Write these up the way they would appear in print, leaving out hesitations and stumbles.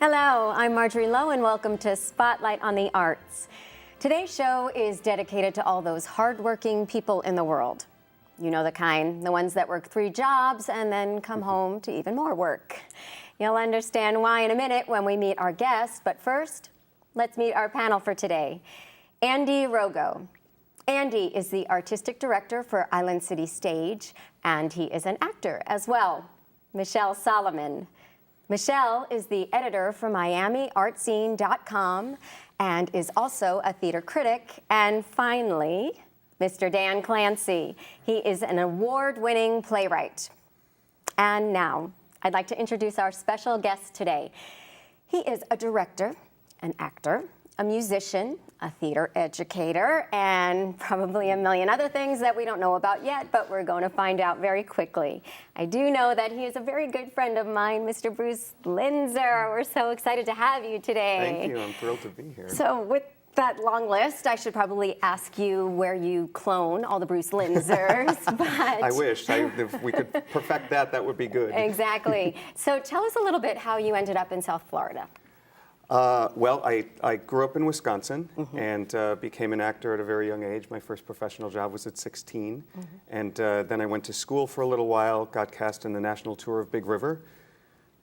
Hello, I'm Marjorie Lowe and welcome to Spotlight on the Arts. Today's show is dedicated to all those hardworking people in the world. You know the kind, the ones that work 3 jobs and then come home to even more work. You'll understand why in a minute when we meet our guest, but first, let's meet our panel for today. Andy Rogo. Andy is the artistic director for Island City Stage, and he is an actor as well. Michelle Solomon. Michelle is the editor for MiamiArtScene.com and is also a theater critic. And finally, Mr. Dan Clancy. He is an award-winning playwright. And now, I'd like to introduce our special guest today. He is a director, an actor, a musician, a theater educator, and probably a million other things that we don't know about yet, but we're going to find out very quickly. I do know that he is a very good friend of mine, Mr. Bruce Linser. We're so excited to have you today. Thank you. I'm thrilled to be here. So with that long list, I should probably ask you where you clone all the Bruce Linsers, but... I wish. If we could perfect that, that would be good. Exactly. So tell us a little bit how you ended up in South Florida. Well, I grew up in Wisconsin and became an actor at a very young age. My first professional job was at 16. And then I went to school for a little while, got cast in the national tour of Big River,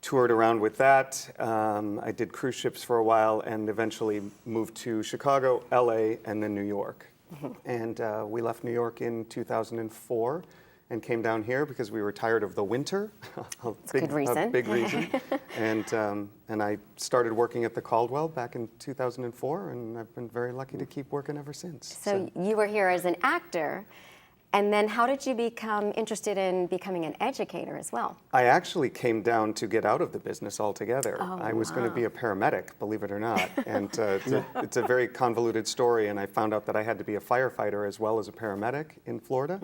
toured around with that. I did cruise ships for a while and eventually moved to Chicago, LA, and then New York. And we left New York in 2004. And came down here because we were tired of the winter. Good reason. A big reason. And I started working at the Caldwell back in 2004, and I've been very lucky to keep working ever since. So you were here as an actor, and then how did you become interested in becoming an educator as well? I actually came down to get out of the business altogether. Oh, I was going to be a paramedic, believe it or not. And it's a very convoluted story, and I found out that I had to be a firefighter as well as a paramedic in Florida.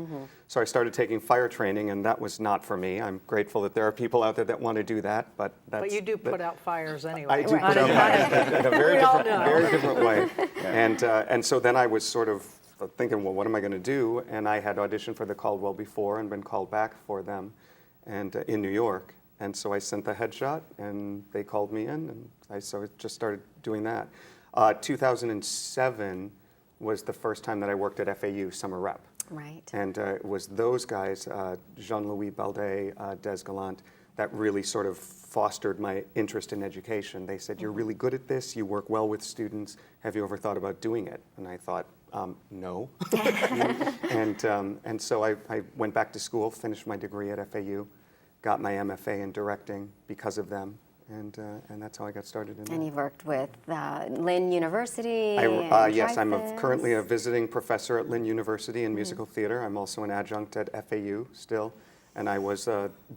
So I started taking fire training, and that was not for me. I'm grateful that there are people out there that want to do that, but that's... But you do put out fires anyway. I do put out fires in a very different way. And so then I was sort of thinking, well, what am I going to do? And I had auditioned for the Caldwell before and been called back for them and in New York. And so I sent the headshot, and they called me in, and I just started doing that. 2007 was the first time that I worked at FAU Summer Rep. Right. And it was those guys, Jean-Louis Baldet, Des Gallant, that really sort of fostered my interest in education. They said, you're really good at this, you work well with students, have you ever thought about doing it? And I thought, no. and so I went back to school, finished my degree at FAU, got my MFA in directing because of them, and that's how I got started in And you've worked with Lynn University. Yes, I'm currently a visiting professor at Lynn University in musical theater. I'm also an adjunct at FAU still, and I was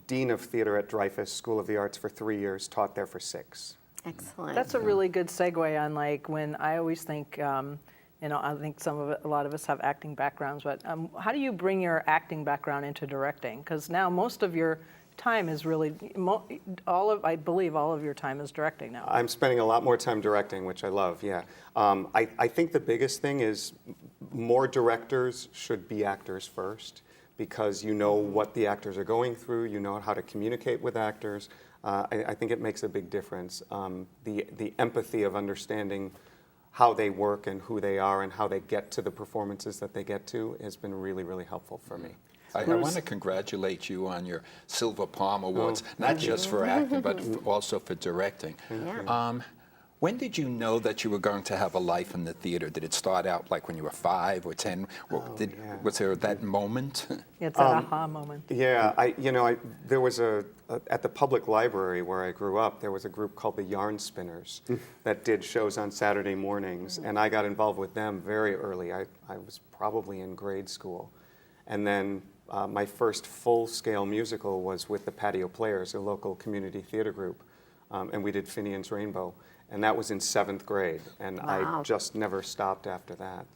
Dean of Theater at Dreyfus School of the Arts for 3 years, taught there for 6. Excellent. That's a really good segue on, like, when I always think, I think a lot of us have acting backgrounds, but how do you bring your acting background into directing? Because now most of your time is really, I believe all of your time is directing now. I'm spending a lot more time directing, which I love, yeah. I think the biggest thing is more directors should be actors first, because you know what the actors are going through, you know how to communicate with actors. I think it makes a big difference. The empathy of understanding how they work and who they are and how they get to the performances that they get to has been really, really helpful for me. I want to congratulate you on your Silver Palm Awards, not just for acting, but also for directing. When did you know that you were going to have a life in the theater? Did it start out like when you were 5 or 10? Was there that moment? It's an aha moment. Yeah, there was at the public library where I grew up, there was a group called the Yarn Spinners that did shows on Saturday mornings, and I got involved with them very early. I was probably in grade school. And then my first full-scale musical was with the Patio Players, a local community theater group, and we did Finian's Rainbow. And that was in 7th grade, and I just never stopped after that.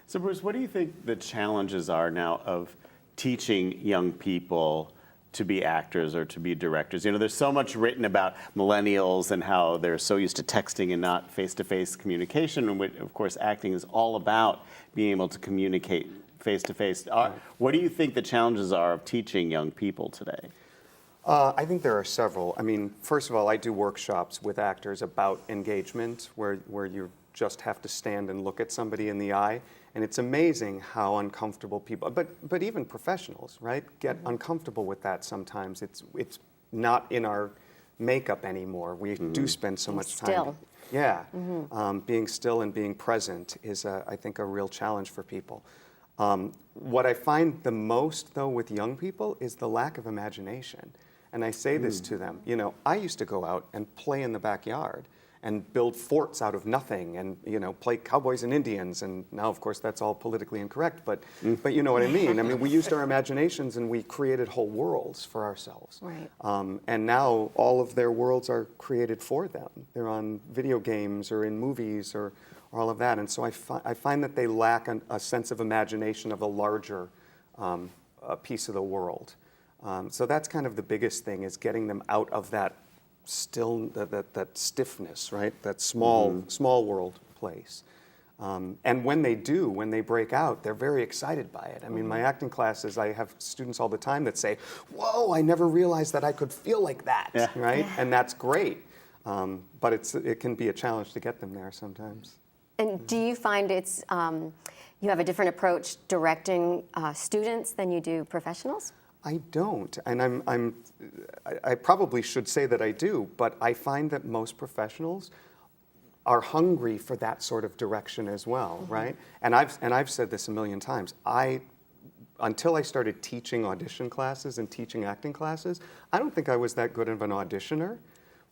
So Bruce, what do you think the challenges are now of teaching young people to be actors or to be directors? You know, there's so much written about millennials and how they're so used to texting and not face-to-face communication, and of course acting is all about being able to communicate face-to-face. What do you think the challenges are of teaching young people today? I think there are several. I mean, first of all, I do workshops with actors about engagement where you just have to stand and look at somebody in the eye. And it's amazing how uncomfortable people, but even professionals, right, get uncomfortable with that sometimes. It's not in our makeup anymore. We do spend so much time. Still. Yeah. Being still and being present is, I think, a real challenge for people. What I find the most, though, with young people is the lack of imagination. And I say this to them, you know, I used to go out and play in the backyard and build forts out of nothing and, you know, play cowboys and Indians. And now, of course, that's all politically incorrect, but you know what I mean. I mean, we used our imaginations and we created whole worlds for ourselves. Right. And now all of their worlds are created for them. They're on video games or in movies or all of that. And so I find that they lack a sense of imagination of a larger piece of the world. So that's kind of the biggest thing, is getting them out of that that stiffness, right? That small world place. And when they break out, they're very excited by it. I mean, my acting classes, I have students all the time that say, "Whoa, I never realized that I could feel like that," right? And that's great. But it can be a challenge to get them there sometimes. And do you find it's you have a different approach directing students than you do professionals? I don't, and I probably should say that I do, but I find that most professionals are hungry for that sort of direction as well, right? And I've said this a million times. Until I started teaching audition classes and teaching acting classes, I don't think I was that good of an auditioner.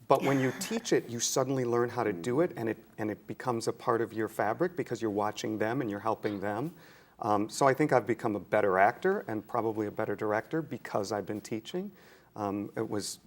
But when you teach it, you suddenly learn how to do it, and it becomes a part of your fabric because you're watching them and you're helping them. So I think I've become a better actor and probably a better director because I've been teaching. It was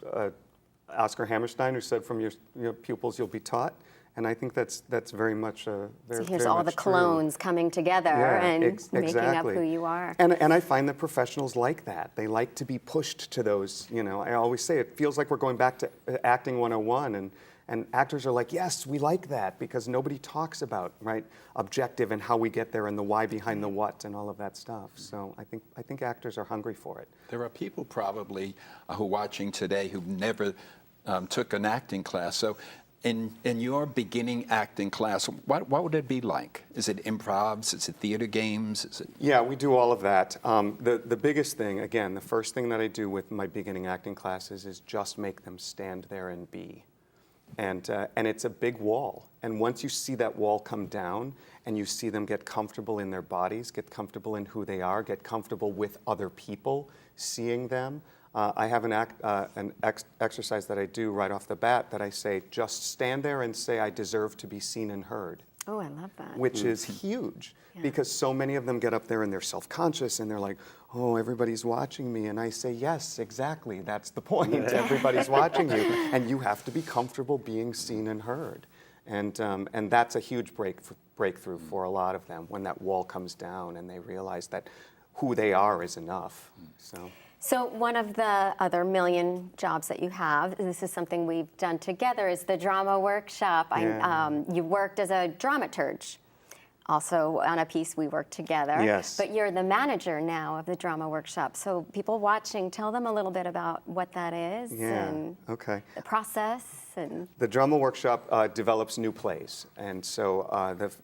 Oscar Hammerstein who said, "From your pupils you'll be taught," and I think that's very much So here's all the clones coming together and making up who you are. And I find that professionals like that. They like to be pushed to those. You know, I always say it feels like we're going back to acting 101, and actors are like, yes, we like that, because nobody talks about, right, objective and how we get there and the why behind the what and all of that stuff. So I think actors are hungry for it. There are people probably who are watching today who never took an acting class. So in your beginning acting class, what would it be like? Is it improvs? Is it theater games? Is it? Yeah, we do all of that. The biggest thing, again, the first thing that I do with my beginning acting classes is just make them stand there and be. And it's a big wall. And once you see that wall come down and you see them get comfortable in their bodies, get comfortable in who they are, get comfortable with other people, seeing them, I have an exercise that I do right off the bat that I say, just stand there and say, "I deserve to be seen and heard." Oh, I love that. Which is huge, because so many of them get up there and they're self-conscious and they're like, "Oh, everybody's watching me." And I say, yes, exactly, that's the point. Everybody's watching you, and you have to be comfortable being seen and heard. And that's a huge breakthrough for a lot of them, when that wall comes down and they realize that who they are is enough. So one of the other million jobs that you have, and this is something we've done together, is the drama workshop. You worked as a dramaturge. Also on a piece we worked together. Yes. But you're the manager now of the drama workshop. So people watching, tell them a little bit about what that is and the process. And the drama workshop develops new plays, and so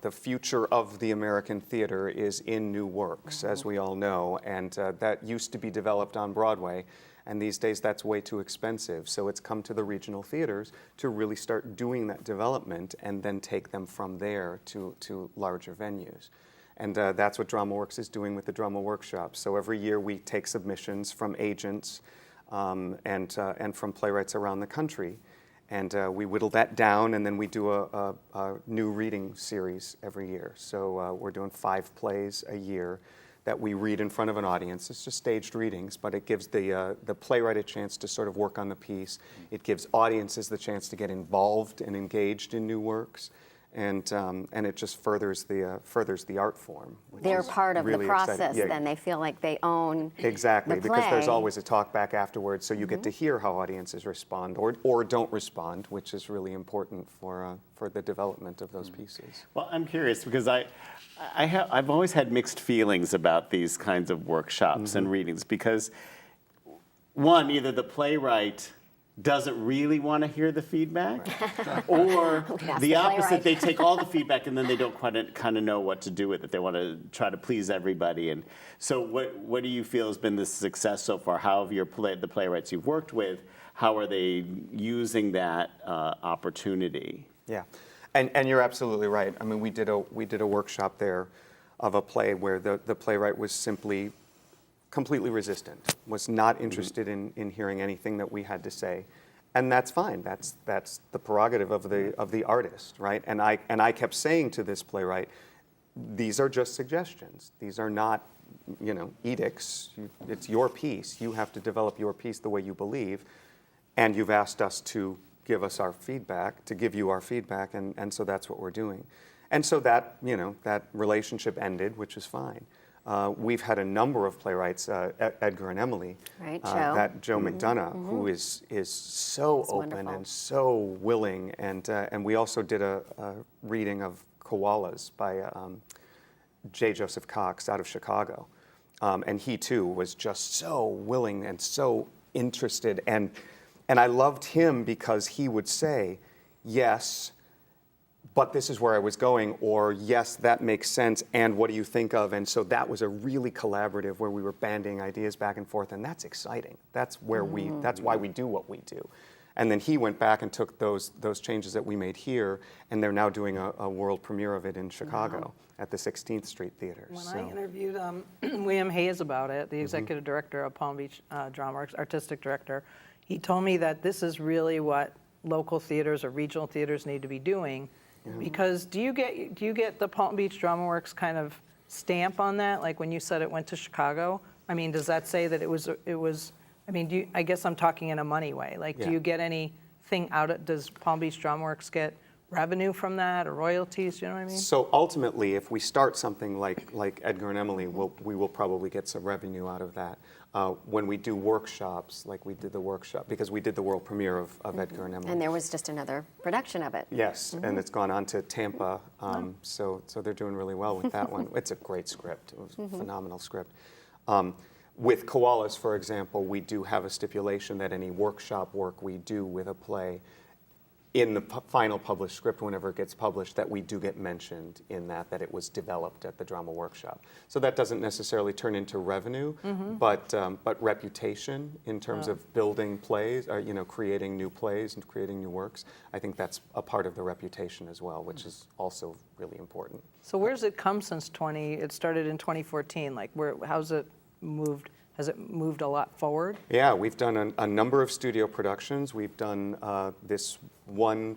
the future of the American theater is in new works, as we all know, and that used to be developed on Broadway, and these days that's way too expensive. So it's come to the regional theaters to really start doing that development and then take them from there to larger venues. And that's what DramaWorks is doing with the drama workshop. So every year we take submissions from agents and from playwrights around the country. And we whittle that down, and then we do a new reading series every year. So we're doing 5 plays a year that we read in front of an audience. It's just staged readings, but it gives the playwright a chance to sort of work on the piece. It gives audiences the chance to get involved and engaged in new works. And it just furthers the art form. They're part of really the process. exciting. Then they feel like they own Exactly, the because there's play. always a talk back afterwards, so you get to hear how audiences respond or don't respond, which is really important for the development of those pieces. Well, I'm curious because I've always had mixed feelings about these kinds of workshops and readings, because one, either the playwright doesn't really want to hear the feedback, or Ask the the opposite, playwright. they take all the feedback and then they don't quite kind of know what to do with it. They want to try to please everybody. And so what do you feel has been the success so far? How have the playwrights you've worked with, how are they using that opportunity? Yeah, and you're absolutely right. I mean, we did a workshop there of a play where the playwright was simply completely resistant, was not interested in hearing anything that we had to say, and that's fine. That's the prerogative of the artist, right? And I kept saying to this playwright, these are just suggestions. These are not, edicts. It's your piece. You have to develop your piece the way you believe, and you've asked us to give us our feedback, to give you our feedback, and so that's what we're doing. And so that relationship ended, which is fine. We've had a number of playwrights, Edgar and Emily, Right, Joe. Joe McDonough, who is so That's open wonderful. and so willing, and we also did a reading of Koalas by J. Joseph Cox out of Chicago, and he too was just so willing and so interested, and I loved him because he would say, yes, but this is where I was going, or yes, that makes sense, and what do you think of? And so that was a really collaborative where we were banding ideas back and forth, and that's exciting. That's that's why we do what we do. And then he went back and took those changes that we made here, and they're now doing a world premiere of it in Chicago at the 16th Street Theater. When I interviewed William Hayes about it, the executive director of Palm Beach Drama Works, artistic director, he told me that this is really what local theaters or regional theaters need to be doing. Because do you get the Palm Beach Drama Works kind of stamp on that? Like when you said it went to Chicago, I mean, does that say that it was? I mean, I guess I'm talking in a money way. Like, do you get anything out of? Does Palm Beach Drama Works get revenue from that or royalties? Do you know what I mean? So ultimately, if we start something like Edgar and Emily, we will probably get some revenue out of that. When we do workshops, like we did the workshop, because we did the world premiere of Edgar and Emily. And there was just another production of it. Yes, and it's gone on to Tampa, so they're doing really well with that one. It's a great script. It was a phenomenal script. With Koalas, for example, we do have a stipulation that any workshop work we do with a play, in the final published script, whenever it gets published, that we do get mentioned in that it was developed at the drama workshop. So that doesn't necessarily turn into revenue, but reputation in terms of building plays, or, creating new plays and creating new works. I think that's a part of the reputation as well, which is also really important. So where's it come since it started in 2014? Like, how's it moved? Has it moved a lot forward? Yeah, we've done a number of studio productions. We've done this one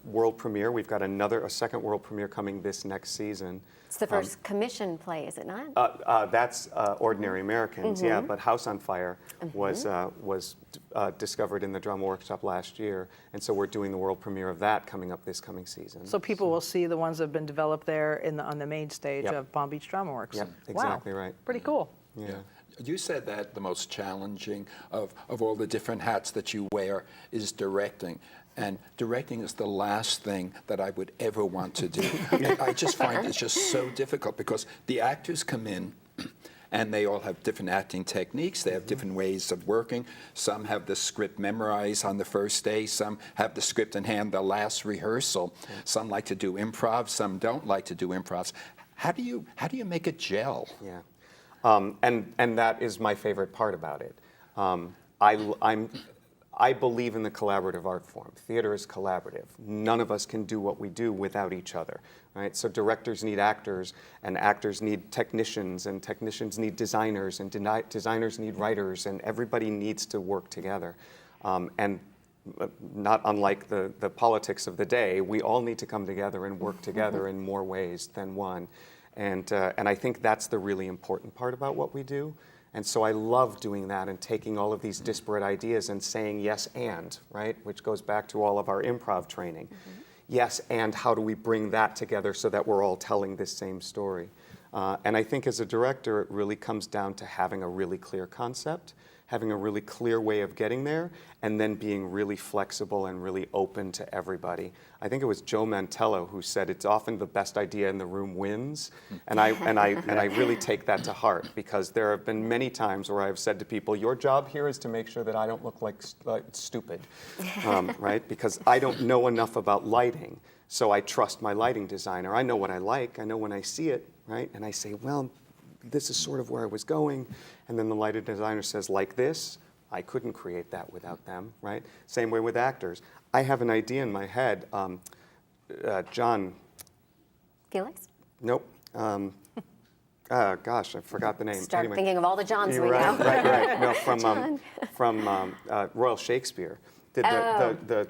world premiere. We've got a second world premiere coming this next season. It's the first commission play, is it not? That's Ordinary Americans, yeah, but House on Fire was discovered in the drama workshop last year, and so we're doing the world premiere of that coming up this coming season. So people will see the ones that have been developed there on the main stage of Palm Beach Drama Works. Yep, exactly wow. right. Pretty cool. Yeah. You said that the most challenging of all the different hats that you wear is directing. And directing is the last thing that I would ever want to do. I just find it's just so difficult because the actors come in and they all have different acting techniques. They have different ways of working. Some have the script memorized on the first day. Some have the script in hand the last rehearsal. Some like to do improv. Some don't like to do improvs. How do you make it gel? Yeah. And that is my favorite part about it. I believe in the collaborative art form. Theater is collaborative. None of us can do what we do without each other, right? So directors need actors, and actors need technicians, and technicians need designers, and designers need writers, and everybody needs to work together. And not unlike the politics of the day, we all need to come together and work together in more ways than one. And I think that's the really important part about what we do. And so I love doing that and taking all of these disparate ideas and saying yes and, right? Which goes back to all of our improv training. Yes, and how do we bring that together so that we're all telling this same story? And I think as a director, it really comes down to having a really clear concept, having a really clear way of getting there, and then being really flexible and really open to everybody. I think it was Joe Mantello who said it's often the best idea in the room wins, and I really take that to heart, because there have been many times where I've said to people, your job here is to make sure that I don't look like stupid, right? Because I don't know enough about lighting, so I trust my lighting designer. I know what I like, I know when I see it, right? And I say, well, this is sort of where I was going. And then the lighting designer says, like this, I couldn't create that without them, right? Same way with actors. I have an idea in my head. John. Felix? Nope. Gosh, I forgot the name. Start Anyway. thinking of all the Johns we Right, know. right. No, from Royal Shakespeare. Did the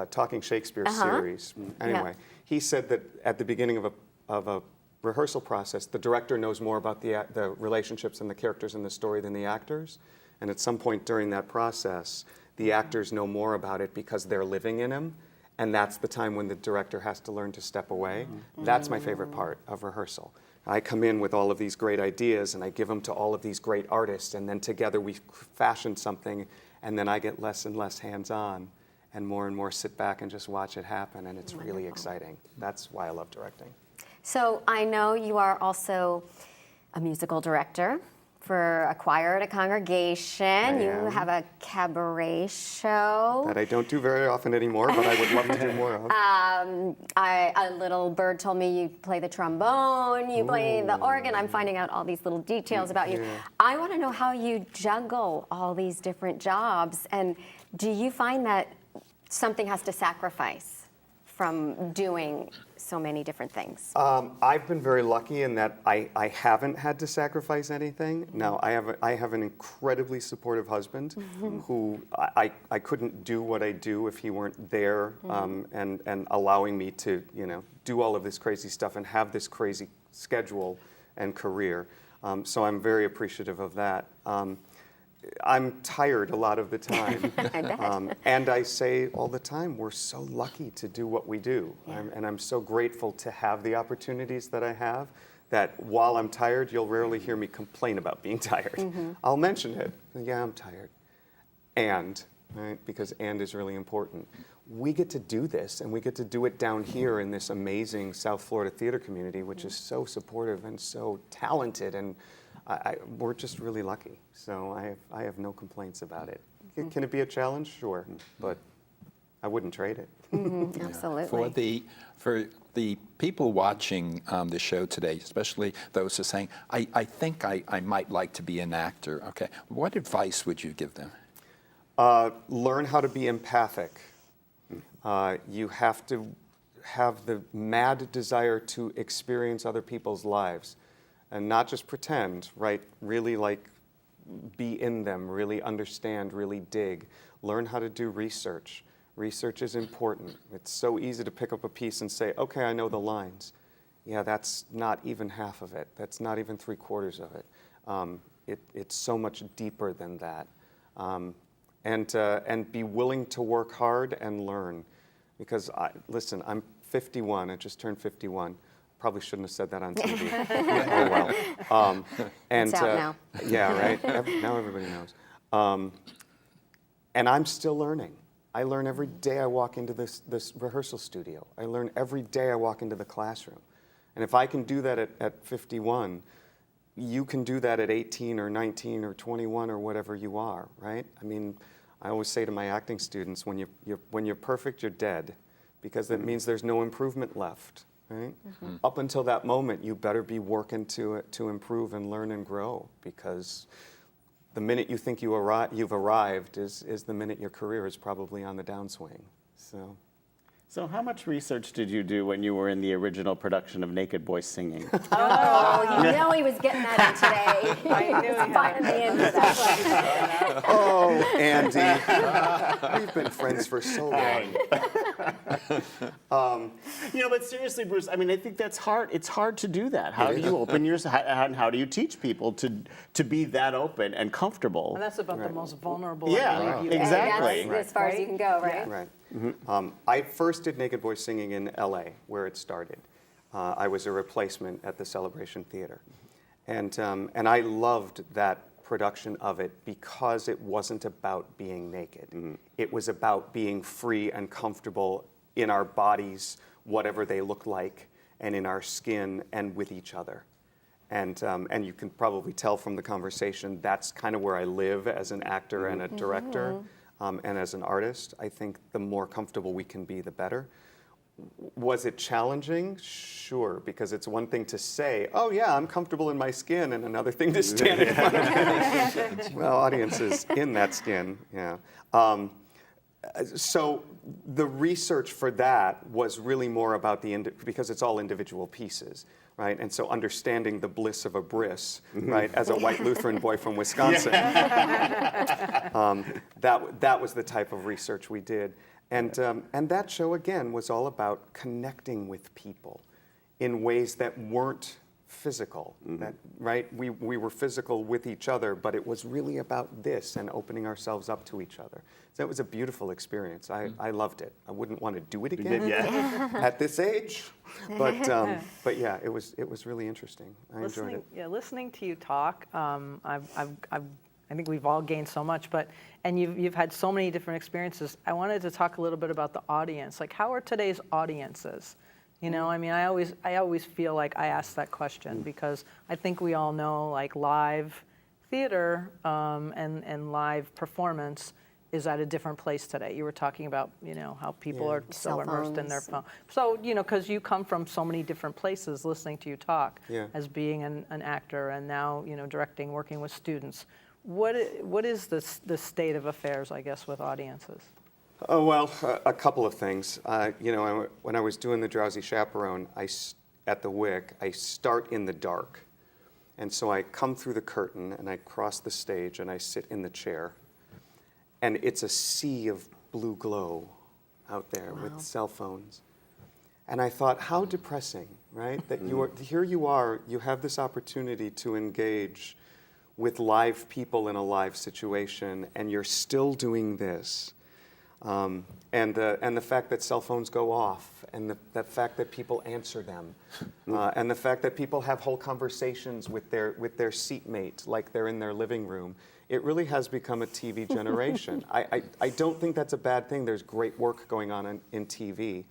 Talking Shakespeare series. Anyway, he said that at the beginning of a rehearsal process, the director knows more about the relationships and the characters in the story than the actors. And at some point during that process, the actors know more about it because they're living in them. And that's the time when the director has to learn to step away. That's my favorite part of rehearsal. I come in with all of these great ideas and I give them to all of these great artists, and then together we fashion something, and then I get less and less hands-on and more sit back and just watch it happen, and it's really exciting. That's why I love directing. So I know you are also a musical director for a choir at a congregation. You have a cabaret show. That I don't do very often anymore, but I would love to do more of. A little bird told me you play the trombone, you play the organ. I'm finding out all these little details about you. I want to know how you juggle all these different jobs, and do you find that something has to sacrifice from doing so many different things? I've been very lucky in that I haven't had to sacrifice anything. Now, I have an incredibly supportive husband who I couldn't do what I do if he weren't there and allowing me to, do all of this crazy stuff and have this crazy schedule and career. So I'm very appreciative of that. I'm tired a lot of the time. I bet. And I say all the time, we're so lucky to do what we do. And I'm so grateful to have the opportunities that I have, that while I'm tired, you'll rarely hear me complain about being tired. I'll mention it. Yeah, I'm tired. Right? Because and is really important. We get to do this, and we get to do it down here in this amazing South Florida theater community, which is so supportive and so talented, and we're just really lucky. So I have no complaints about it. Can it be a challenge? Sure, but I wouldn't trade it. Absolutely. For the people watching the show today, especially those who are saying, I think I might like to be an actor, okay, what advice would you give them? Learn how to be empathic. You have to have the mad desire to experience other people's lives and not just pretend, right? Really be in them, really understand, really dig. Learn how to do research. Research is important. It's so easy to pick up a piece and say, okay, I know the lines. Yeah, that's not even half of it. That's not even 3/4 of it. It's so much deeper than that. And be willing to work hard and learn. Because, listen, I'm 51. I just turned 51. Probably shouldn't have said that on TV. Oh, well. It's out now. Yeah, right? Now everybody knows. And I'm still learning. I learn every day I walk into this rehearsal studio. I learn every day I walk into the classroom. And if I can do that at 51, you can do that at 18 or 19 or 21 or whatever you are, right? I mean, I always say to my acting students, when you're perfect, you're dead, because that means there's no improvement left, right? Up until that moment, you better be working to improve and learn and grow, because the minute you think you've arrived is the minute your career is probably on the downswing. So how much research did you do when you were in the original production of Naked Boy Singing? Oh, you know he was getting that in today. I knew he had Finding the end of that. Oh, Andy, we've been friends for so long. But seriously, Bruce, I mean, I think that's hard. It's hard to do that. How do you open how do you teach people to be that open and comfortable? And that's about the most vulnerable. Yeah, I believe you can exactly. And that's as far as you can go, right? Right. I first did Naked Boy Singing in LA, where it started. I was a replacement at the Celebration Theater. And I loved that production of it because it wasn't about being naked. It was about being free and comfortable in our bodies, whatever they look like, and in our skin and with each other. And you can probably tell from the conversation, that's kind of where I live as an actor and a director, and as an artist. I think the more comfortable we can be, the better. Was it challenging? Sure, because it's one thing to say, oh yeah, I'm comfortable in my skin, and another thing to stand in front of well, audiences in that skin, yeah. So the research for that was really more about because it's all individual pieces, right? And so understanding the bliss of a bris, right, as a white Lutheran boy from Wisconsin, that was the type of research we did. And that show, again, was all about connecting with people in ways that weren't physical, right? We were physical with each other, but it was really about this and opening ourselves up to each other. So it was a beautiful experience. I loved it. I wouldn't want to do it again at this age, but yeah, it was really interesting. I enjoyed it. Yeah, listening to you talk, I think we've all gained so much, and you've had so many different experiences. I wanted to talk a little bit about the audience. Like, how are today's audiences? You know, I mean, I always feel like I ask that question because I think we all know, like, live theater and live performance is at a different place today. You were talking about, you know, how people are so immersed in their phone. So, you know, because you come from so many different places, listening to you talk as being an actor and now, you know, directing, working with students. What is the state of affairs, I guess, with audiences? Oh, well, a couple of things. You know, when I was doing The Drowsy Chaperone at the WIC, I start in the dark. And so I come through the curtain and I cross the stage and I sit in the chair. And it's a sea of blue glow out there with cell phones. And I thought, how depressing, right? That here you are, you have this opportunity to engage with live people in a live situation, and you're still doing this. And the fact that cell phones go off, and the fact that people answer them, and the fact that people have whole conversations with their seatmate like they're in their living room, it really has become a TV generation. I don't think that's a bad thing. There's great work going on in TV.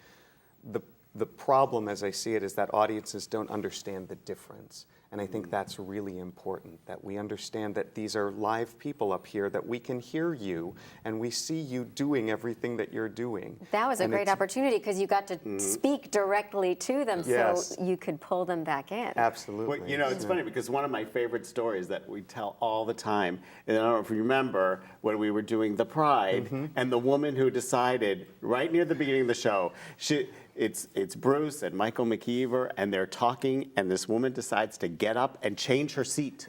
The problem, as I see it, is that audiences don't understand the difference. And I think that's really important, that we understand that these are live people up here, that we can hear you, and we see you doing everything that you're doing. That was a great opportunity because you got to speak directly to them, so you could pull them back in. Absolutely. Well, you know, it's funny because one of my favorite stories that we tell all the time, and I don't know if you remember when we were doing The Pride, and the woman who decided right near the beginning of the show, it's Bruce and Michael McKeever, and they're talking, and this woman decides to get up and change her seat.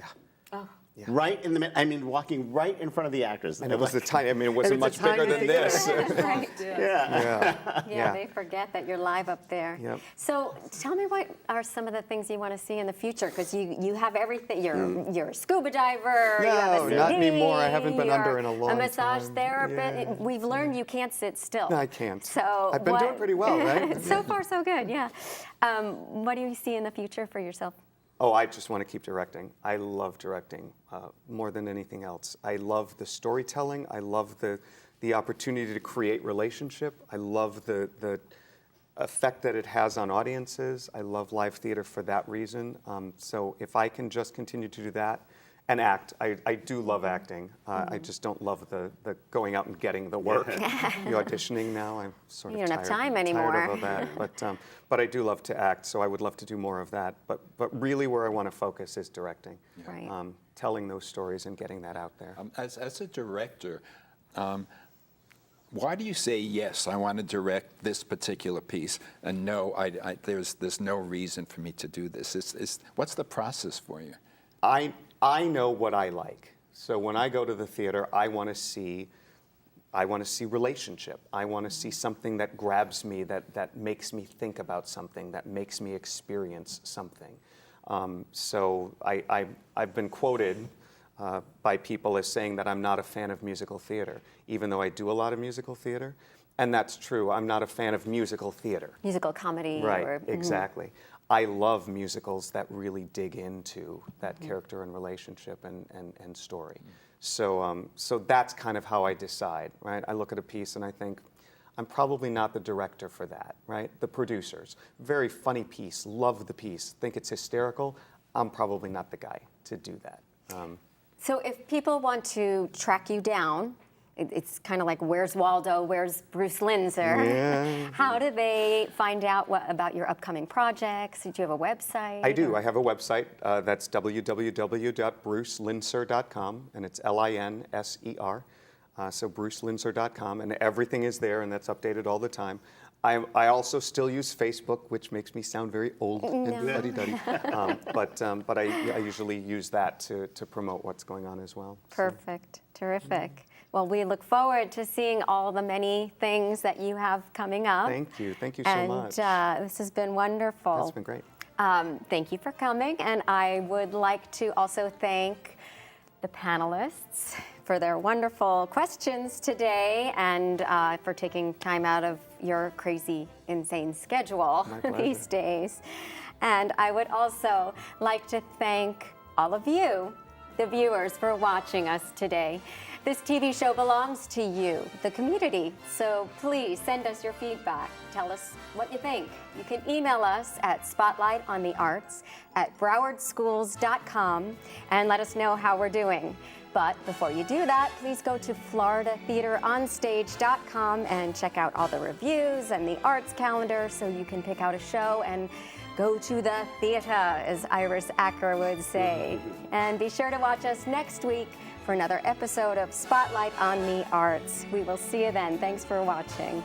Oh. Yeah. Right in the, I mean, walking right in front of the actors. And it was the tiny, I mean, it wasn't much bigger than this. Right. Yeah. They forget that you're live up there. Yep. So tell me, what are some of the things you want to see in the future? Because you have everything. You're a scuba diver. No, you have a CD, not anymore. I haven't been under in a long time. A massage therapist. Yeah. We've learned you can't sit still. No, I can't. So I've been doing pretty well, right? So far, so good. Yeah. What do you see in the future for yourself? Oh, I just want to keep directing. I love directing more than anything else. I love the storytelling. I love the opportunity to create relationship. I love the effect that it has on audiences. I love live theater for that reason. So if I can just continue to do that and act, I do love acting. I just don't love the going out and getting the work. The auditioning now, I'm sort of you don't tired, have time anymore. tired of that. But I do love to act, so I would love to do more of that. But really where I want to focus is directing. Right. Telling those stories and getting that out there. As a director, why do you say, yes, I want to direct this particular piece, and no, there's no reason for me to do this? What's the process for you? I know what I like. So when I go to the theater, I want to see relationship. I want to see something that grabs me, that makes me think about something, that makes me experience something. So I've been quoted by people as saying that I'm not a fan of musical theater, even though I do a lot of musical theater. And that's true. I'm not a fan of musical theater. Musical comedy. Right, exactly. I love musicals that really dig into that character and relationship and story. So, so that's kind of how I decide, right? I look at a piece and I think, I'm probably not the director for that, right? The producers, very funny piece, love the piece, think it's hysterical. I'm probably not the guy to do that. So if people want to track you down, it's kind of like, where's Waldo, where's Bruce Linser? Yeah. How do they find out about your upcoming projects? Do you have a website? I do. I have a website. That's www.brucelinser.com, and it's Linser. So brucelinser.com, and everything is there, and that's updated all the time. I also still use Facebook, which makes me sound very old and fuddy-duddy. But I usually use that to promote what's going on as well. Perfect. Terrific. Well, we look forward to seeing all the many things that you have coming up. Thank you. Thank you so much. And this has been wonderful. That's been great. Thank you for coming. And I would like to also thank the panelists for their wonderful questions today and for taking time out of your crazy, insane schedule these days. And I would also like to thank all of you, the viewers, for watching us today. This TV show belongs to you, the community, so please send us your feedback. Tell us what you think. You can email us at spotlightonthearts@browardschools.com and let us know how we're doing. But before you do that, please go to floridatheateronstage.com and check out all the reviews and the arts calendar so you can pick out a show and go to the theater, as Iris Acker would say. And be sure to watch us next week for another episode of Spotlight on the Arts. We will see you then. Thanks for watching.